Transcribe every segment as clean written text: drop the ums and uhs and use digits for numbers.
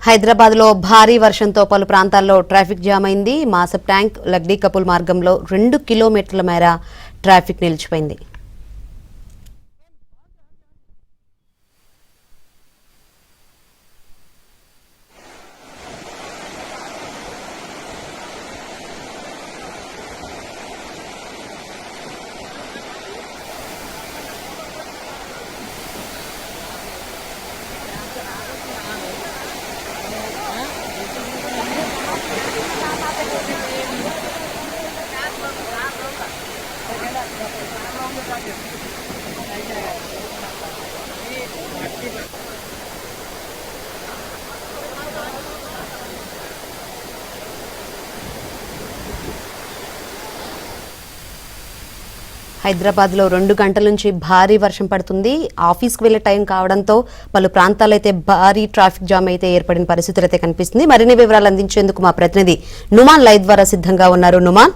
హైదరాబాద్లో భారీ వర్షంతో పలు ప్రాంతాల్లో ట్రాఫిక్ జామ్ అయింది. మాసబ్ ట్యాంక్ లగ్డీ కపుల్ మార్గంలో 2 కిలోమీటర్ల మేర ట్రాఫిక్ నిలిచిపోయింది. హైదరాబాద్లో 2 గంటల నుంచి భారీ వర్షం పడుతుంది. ఆఫీస్కి వెళ్లే టైం కావడంతో పలు ప్రాంతాల్లో అయితే భారీ ట్రాఫిక్ జామ్ అయితే ఏర్పడిన పరిస్థితులు అయితే కనిపిస్తుంది. మరిన్ని వివరాలు అందించేందుకు మా ప్రతినిధి నుమాన్ లైవ్ ద్వారా సిద్ధంగా ఉన్నారు. నుమాన్,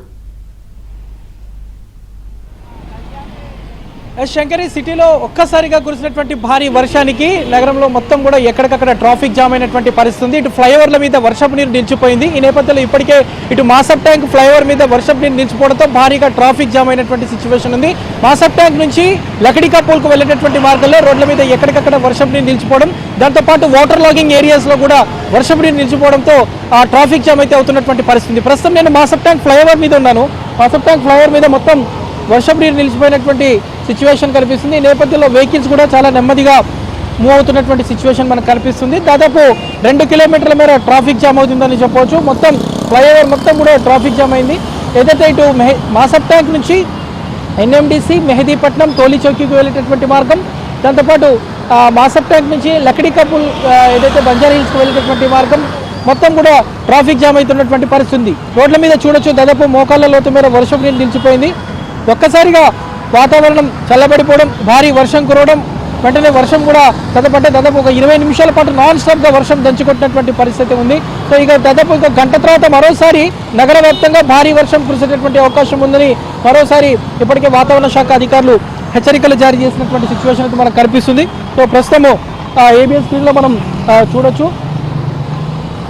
శంకరి, సిటీలో ఒక్కసారిగా కురిసినటువంటి భారీ వర్షానికి నగరంలో మొత్తం కూడా ఎక్కడికక్కడ ట్రాఫిక్ జామ్ అయినటువంటి పరిస్థితి. ఇటు ఫ్లైఓవర్ల మీద వర్షపు నీరు నిలిచిపోయింది. ఈ నేపథ్యంలో ఇప్పటికే ఇటు మాసబ్ ట్యాంక్ ఫ్లైఓవర్ మీద వర్షపు నీరు నిలిచిపోవడంతో భారీగా ట్రాఫిక్ జామ్ అయినటువంటి సిచ్యువేషన్ ఉంది. మాసబ్ ట్యాంక్ నుంచి లకడీ కపూల్కు వెళ్ళేటటువంటి మార్గంలో రోడ్ల మీద ఎక్కడికక్కడ వర్షపు నీరు నిలిచిపోవడం, దాంతోపాటు వాటర్ లాగింగ్ ఏరియాస్లో కూడా వర్షపు నీరు నిలిచిపోవడంతో ఆ ట్రాఫిక్ జామ్ అయితే అవుతున్నటువంటి పరిస్థితి. ప్రస్తుతం నేను మాసబ్ ట్యాంక్ ఫ్లైఓవర్ మీద ఉన్నాను. మాసబ్ ట్యాంక్ ఫ్లైఓవర్ మీద మొత్తం వర్షపు నీరు నిలిచిపోయినటువంటి సిచ్యువేషన్ కనిపిస్తుంది. ఈ నేపథ్యంలో వెహికల్స్ కూడా చాలా నెమ్మదిగా మూవ్ అవుతున్నటువంటి సిచ్యువేషన్ మనకు కనిపిస్తుంది. దాదాపు 2 కిలోమీటర్ల మేర ట్రాఫిక్ జామ్ అవుతుందని చెప్పవచ్చు. మొత్తం ఫ్లైఓవర్ మొత్తం కూడా ట్రాఫిక్ జామ్ అయింది. ఏదైతే ఇటు మాసబ్ ట్యాంక్ నుంచి ఎన్ఎండిసి, మెహదీపట్నం, టోలీ చౌకీకి వెళ్ళేటటువంటి మార్గం, దాంతోపాటు మాసబ్ ట్యాంక్ నుంచి లకడీ కపుల్ ఏదైతే బంజారా హిల్స్కి వెళ్ళేటటువంటి మార్గం మొత్తం కూడా ట్రాఫిక్ జామ్ అవుతున్నటువంటి పరిస్థితి. రోడ్ల మీద చూడొచ్చు, దాదాపు మోకాళ్ళ లోతు మేర వర్షం నీరు నిలిచిపోయింది. ఒక్కసారిగా వాతావరణం చల్లబడిపోవడం, భారీ వర్షం కురవడం, వెంటనే వర్షం కూడా దాదాపు ఒక 20 నిమిషాల పాటు నాన్ స్టాప్గా వర్షం దంచుకొట్టినటువంటి పరిస్థితి ఉంది. సో ఇక దాదాపు ఒక గంట తర్వాత మరోసారి నగర వ్యాప్తంగా భారీ వర్షం కురిసేటటువంటి అవకాశం ఉందని మరోసారి ఇప్పటికే వాతావరణ శాఖ అధికారులు హెచ్చరికలు జారీ చేసినటువంటి సిచ్యువేషన్ అయితే మనకు కనిపిస్తుంది. సో ప్రస్తుతము ఏబిఎస్ స్క్రీన్లో మనం చూడొచ్చు.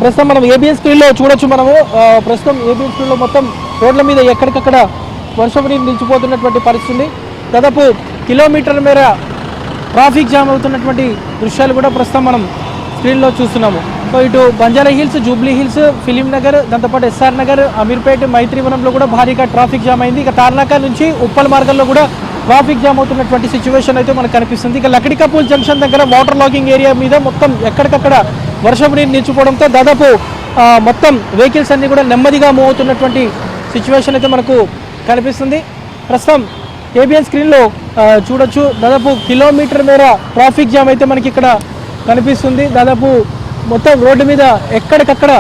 ప్రస్తుతం ఏబిఎస్ స్క్రీన్లో మొత్తం రోడ్ల మీద ఎక్కడికక్కడ వర్షపు నీరు నిలిచిపోతున్నటువంటి పరిస్థితి. దాదాపు కిలోమీటర్ మేర ట్రాఫిక్ జామ్ అవుతున్నటువంటి దృశ్యాలు కూడా ప్రస్తుతం మనం స్క్రీన్లో చూస్తున్నాము. సో ఇటు Banjara hills, Jubilee hills, film Nagar, దాంతోపాటు ఎస్ఆర్ నగర్, అమీర్పేట్, మైత్రివనంలో కూడా భారీగా ట్రాఫిక్ జామ్ అయింది. ఇక తార్నాక నుంచి ఉప్పల్ మార్గంలో కూడా ట్రాఫిక్ జామ్ అవుతున్నటువంటి సిచ్యువేషన్ అయితే మనకు కనిపిస్తుంది. ఇక లకడీ కపూల్ జంక్షన్ దగ్గర వాటర్ లాగింగ్ ఏరియా మీద మొత్తం ఎక్కడికక్కడ వర్షపు నీరు నిలిచిపోవడంతో దాదాపు మొత్తం వెహికల్స్ అన్నీ కూడా నెమ్మదిగా మూవ్ అవుతున్నటువంటి సిచ్యువేషన్ అయితే మనకు కనిపిస్తుంది. ప్రస్తుతం ఏబిఎన్ స్క్రీన్లో చూడొచ్చు, దాదాపు కిలోమీటర్ మేర ట్రాఫిక్ జామ్ అయితే మనకి ఇక్కడ కనిపిస్తుంది. దాదాపు మొత్తం రోడ్డు మీద ఎక్కడికక్కడ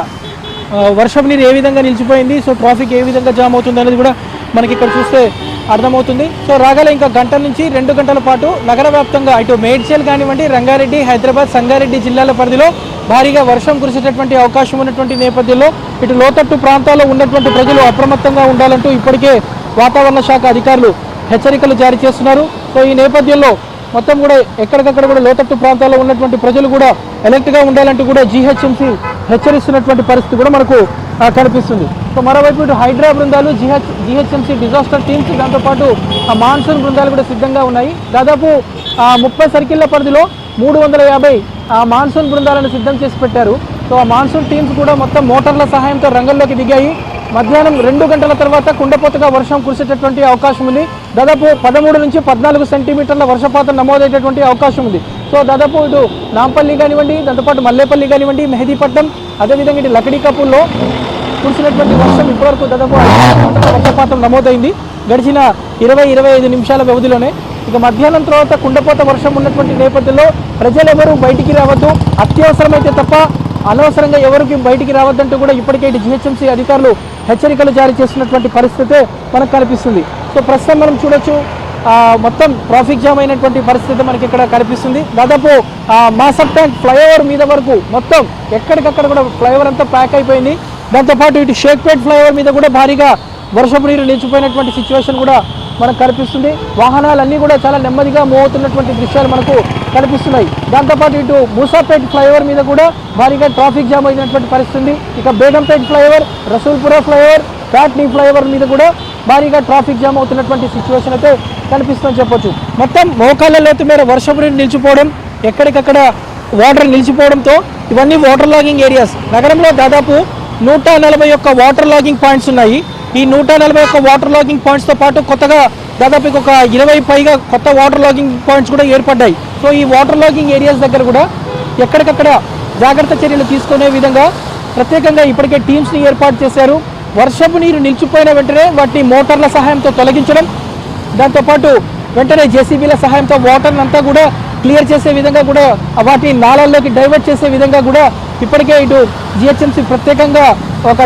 వర్షం నీరు ఏ విధంగా నిలిచిపోయింది, సో ట్రాఫిక్ ఏ విధంగా జామ్ అవుతుంది అనేది కూడా మనకి ఇక్కడ చూస్తే అర్థమవుతుంది. సో రాగల ఇంకా గంటల నుంచి 2 గంటల పాటు నగర వ్యాప్తంగా ఇటు మేడ్చల్ కానివ్వండి, రంగారెడ్డి, హైదరాబాద్, సంగారెడ్డి జిల్లాల పరిధిలో భారీగా వర్షం కురిసేటటువంటి అవకాశం ఉన్నటువంటి నేపథ్యంలో ఇటు లోతట్టు ప్రాంతాల్లో ఉన్నటువంటి ప్రజలు అప్రమత్తంగా ఉండాలంటూ ఇప్పటికే వాతావరణ శాఖ అధికారులు హెచ్చరికలు జారీ చేస్తున్నారు. సో ఈ నేపథ్యంలో మొత్తం కూడా ఎక్కడికక్కడ కూడా లోతట్టు ప్రాంతాల్లో ఉన్నటువంటి ప్రజలు కూడా అలర్ట్గా ఉండాలంటూ కూడా జీహెచ్ఎంసీ హెచ్చరిస్తున్నటువంటి పరిస్థితి కూడా మనకు కనిపిస్తుంది. సో మరోవైపు ఇటు హైడ్రా బృందాలు, జీహెచ్ఎంసీ డిజాస్టర్ టీమ్స్, దాంతోపాటు మాన్సూన్ బృందాలు కూడా సిద్ధంగా ఉన్నాయి. దాదాపు 30 సర్కిళ్ల పరిధిలో 350 మాన్సూన్ బృందాలను సిద్ధం చేసి పెట్టారు. సో ఆ మాన్సూన్ టీమ్స్ కూడా మొత్తం మోటార్ల సహాయంతో రంగంలోకి దిగాయి. మధ్యాహ్నం 2 గంటల తర్వాత కుండపోతగా వర్షం కురిసేటటువంటి అవకాశం ఉంది. దాదాపు 13 నుంచి 14 సెంటీమీటర్ల వర్షపాతం నమోదయ్యేటటువంటి అవకాశం ఉంది. సో దాదాపు ఇటు నాంపల్లి కానివ్వండి, దాంతోపాటు మల్లేపల్లి కానివ్వండి, మెహదీపట్నం, అదేవిధంగా ఇటు లకడీ కపూల్లో కురిసినటువంటి వర్షం ఇప్పటివరకు దాదాపు 5 సెంటీమీటర్ల వర్షపాతం నమోదైంది గడిచిన 20-25 నిమిషాల వ్యవధిలోనే. ఇక మధ్యాహ్నం తర్వాత కుండపోత వర్షం ఉన్నటువంటి నేపథ్యంలో ప్రజలెవరూ బయటికి రావద్దు, అత్యవసరమైతే తప్ప అనవసరంగా ఎవరికి బయటికి రావద్దంటూ కూడా ఇప్పటికే జీహెచ్ఎంసీ అధికారులు హెచ్చరికలు జారీ చేస్తున్నటువంటి పరిస్థితే మనకు కనిపిస్తుంది. సో ప్రస్తుతం మనం చూడొచ్చు, మొత్తం ట్రాఫిక్ జామ్ అయినటువంటి పరిస్థితి మనకి ఇక్కడ కనిపిస్తుంది. దాదాపు మాసబ్ ట్యాంక్ ఫ్లైఓవర్ మీద వరకు మొత్తం ఎక్కడికక్కడ కూడా ఫ్లైఓవర్ అంతా ప్యాక్ అయిపోయింది. దాంతోపాటు ఇటు షేక్పేట్ ఫ్లైఓవర్ మీద కూడా భారీగా వర్షపు నీరు నిలిచిపోయినటువంటి సిచ్యువేషన్ కూడా మనకు కనిపిస్తుంది. వాహనాలన్నీ కూడా చాలా నెమ్మదిగా మూవ్ అవుతున్నటువంటి దృశ్యాలు మనకు కనిపిస్తున్నాయి. దాంతోపాటు ఇటు మూసాపేట్ ఫ్లైఓవర్ మీద కూడా భారీగా ట్రాఫిక్ జామ్ అయినటువంటి పరిస్థితి. ఇక బేగంపేట్ ఫ్లైఓవర్, రసూల్పుర ఫ్లైఓవర్, కాట్నీ ఫ్లైఓవర్ మీద కూడా భారీగా ట్రాఫిక్ జామ్ అవుతున్నటువంటి సిచ్యువేషన్ అయితే కనిపిస్తుందని చెప్పొచ్చు. మొత్తం మోకాళ్ళ లోతు మేర వర్షపు నీరు నిలిచిపోవడం, ఎక్కడికక్కడ వాటర్ నిలిచిపోవడంతో ఇవన్నీ వాటర్ లాగింగ్ ఏరియాస్. నగరంలో దాదాపు 141 వాటర్ లాగింగ్ పాయింట్స్ ఉన్నాయి. ఈ 141 వాటర్ లాగింగ్ పాయింట్స్తో పాటు కొత్తగా దాదాపు ఒక 20 పైగా కొత్త వాటర్ లాగింగ్ పాయింట్స్ కూడా ఏర్పడ్డాయి. సో ఈ వాటర్ లాగింగ్ ఏరియాస్ దగ్గర కూడా ఎక్కడికక్కడ జాగ్రత్త చర్యలు తీసుకునే విధంగా ప్రత్యేకంగా ఇప్పటికే టీమ్స్ని ఏర్పాటు చేశారు. వర్షపు నీరు నిలిచిపోయిన వెంటనే వాటిని మోటార్ల సహాయంతో తొలగించడం, దాంతోపాటు వెంటనే జేసీబీల సహాయంతో వాటర్ని అంతా కూడా క్లియర్ చేసే విధంగా కూడా వాటిని నాళాల్లోకి డైవర్ట్ చేసే విధంగా కూడా ఇప్పటికే ఇటు జిహెచ్ఎంసీ ప్రత్యేకంగా ఒక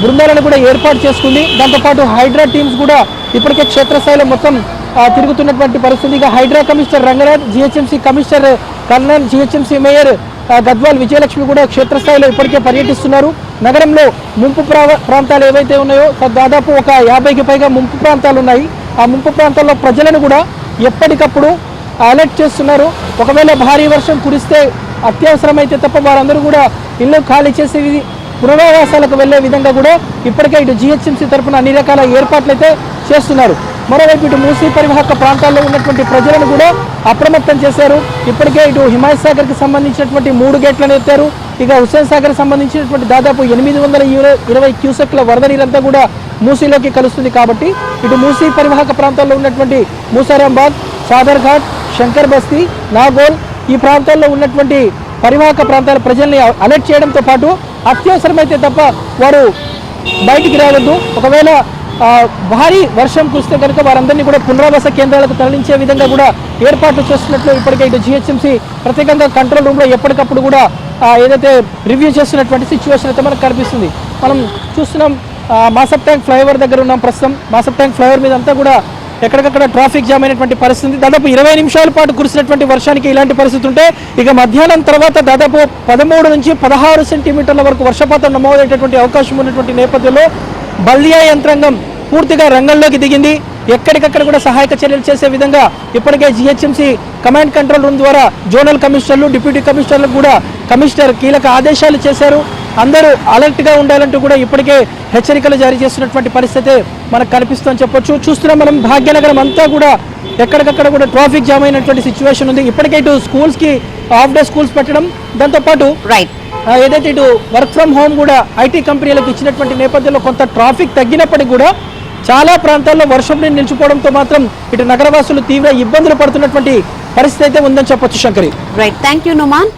బృందాలను కూడా ఏర్పాటు చేసుకుంది. దాంతోపాటు హైడ్రా టీమ్స్ కూడా ఇప్పటికే క్షేత్రస్థాయిలో మొత్తం తిరుగుతున్నటువంటి పరిస్థితి. ఇక Hydraa commissioner Ranganath, GHMC commissioner Karnan, GHMC mayor Gadwal Vijayalakshmi కూడా క్షేత్రస్థాయిలో ఇప్పటికే పర్యటిస్తున్నారు. నగరంలో ముంపు ప్రాంతాలు ఏవైతే ఉన్నాయో దాదాపు ఒక 50కి పైగా ముంపు ప్రాంతాలు ఉన్నాయి. ఆ ముంపు ప్రాంతాల్లో ప్రజలను కూడా ఎప్పటికప్పుడు అలర్ట్ చేస్తున్నారు. ఒకవేళ భారీ వర్షం కురిస్తే అత్యవసరమైతే తప్ప వారందరూ కూడా ఇల్లు ఖాళీ చేసే పునరావాసాలకు వెళ్లే విధంగా కూడా ఇప్పటికే ఇటు జిహెచ్ఎంసీ తరఫున అన్ని రకాల ఏర్పాట్లు అయితే చేస్తున్నారు. మరోవైపు ఇటు మూసీ పరివాహక ప్రాంతాల్లో ఉన్నటువంటి ప్రజలను కూడా అప్రమత్తం చేశారు. ఇప్పటికే ఇటు హిమాయత్ సాగర్కి సంబంధించినటువంటి 3 గేట్లను ఎత్తారు. ఇక హుస్సేన్ సాగర్ సంబంధించినటువంటి దాదాపు 820 క్యూసెక్ల వరద నీరంతా కూడా మూసీలోకి కలుస్తుంది. కాబట్టి ఇటు మూసీ పరివాహక ప్రాంతాల్లో ఉన్నటువంటి మూసారాంబాగ్, సాదర్ ఘాట్, శంకర్ బస్తీ, నాగోల్ ఈ ప్రాంతాల్లో ఉన్నటువంటి పరివాహక ప్రాంతాల ప్రజల్ని అలర్ట్ చేయడంతో పాటు అత్యవసరమైతే తప్ప వారు బయటికి రావద్దు. ఒకవేళ భారీ వర్షం కురిస్తే కనుక వారందరినీ కూడా పునరావాస కేంద్రాలకు తరలించే విధంగా కూడా ఏర్పాట్లు చేస్తున్నట్లు ఇప్పటికే ఇటు జిహెచ్ఎంసీ ప్రత్యేకంగా కంట్రోల్ రూమ్లో ఎప్పటికప్పుడు కూడా ఏదైతే రివ్యూ చేస్తున్నటువంటి సిచ్యువేషన్ అయితే మనకు కనిపిస్తుంది. మనం చూస్తున్నాం మాసప్ ట్యాంక్ ఫ్లైఓవర్ దగ్గర ఉన్నాం ప్రస్తుతం. మాసప్ ట్యాంక్ ఫ్లైఓవర్ మీద అంతా కూడా ఎక్కడికక్కడ ట్రాఫిక్ జామ్ అయినటువంటి పరిస్థితి. దాదాపు 20 నిమిషాల పాటు కురిసినటువంటి వర్షానికి ఇలాంటి పరిస్థితి ఉంటే ఇక మధ్యాహ్నం తర్వాత దాదాపు 13 నుంచి 16 సెంటీమీటర్ల వరకు వర్షపాతం నమోదయ్యేటటువంటి అవకాశం ఉన్నటువంటి నేపథ్యంలో బల్దియా యంత్రాంగం పూర్తిగా రంగంలోకి దిగింది. ఎక్కడికక్కడ కూడా సహాయక చర్యలు చేసే విధంగా ఇప్పటికే జిహెచ్ఎంసీ కమాండ్ కంట్రోల్ రూమ్ ద్వారా జోనల్ కమిషనర్లు, డిప్యూటీ కమిషనర్లకు కూడా కమిషనర్ కీలక ఆదేశాలు చేశారు. అందరూ అలర్ట్గా ఉండాలంటూ కూడా ఇప్పటికే హెచ్చరికలు జారీ చేస్తున్నటువంటి పరిస్థితి మనకు కనిపిస్తుందని చెప్పొచ్చు. చూస్తున్నాం మనం భాగ్యనగరం అంతా కూడా ఎక్కడికక్కడ కూడా ట్రాఫిక్ జామ్ అయినటువంటి సిచ్యువేషన్ ఉంది. ఇప్పటికే ఇటు స్కూల్స్కి హాఫ్ డే స్కూల్స్ పెట్టడం, దాంతోపాటు ఏదైతే ఇటు వర్క్ ఫ్రమ్ హోమ్ కూడా ఐటీ కంపెనీలకు ఇచ్చినటువంటి నేపథ్యంలో కొంత ట్రాఫిక్ తగ్గినప్పటికీ కూడా చాలా ప్రాంతాల్లో వర్షం నీరు నిలిచిపోవడంతో మాత్రం ఇటు నగరవాసులు తీవ్ర ఇబ్బందులు పడుతున్నటువంటి పరిస్థితి అయితే ఉందని చెప్పొచ్చు. Shankari, right, thank you Numan.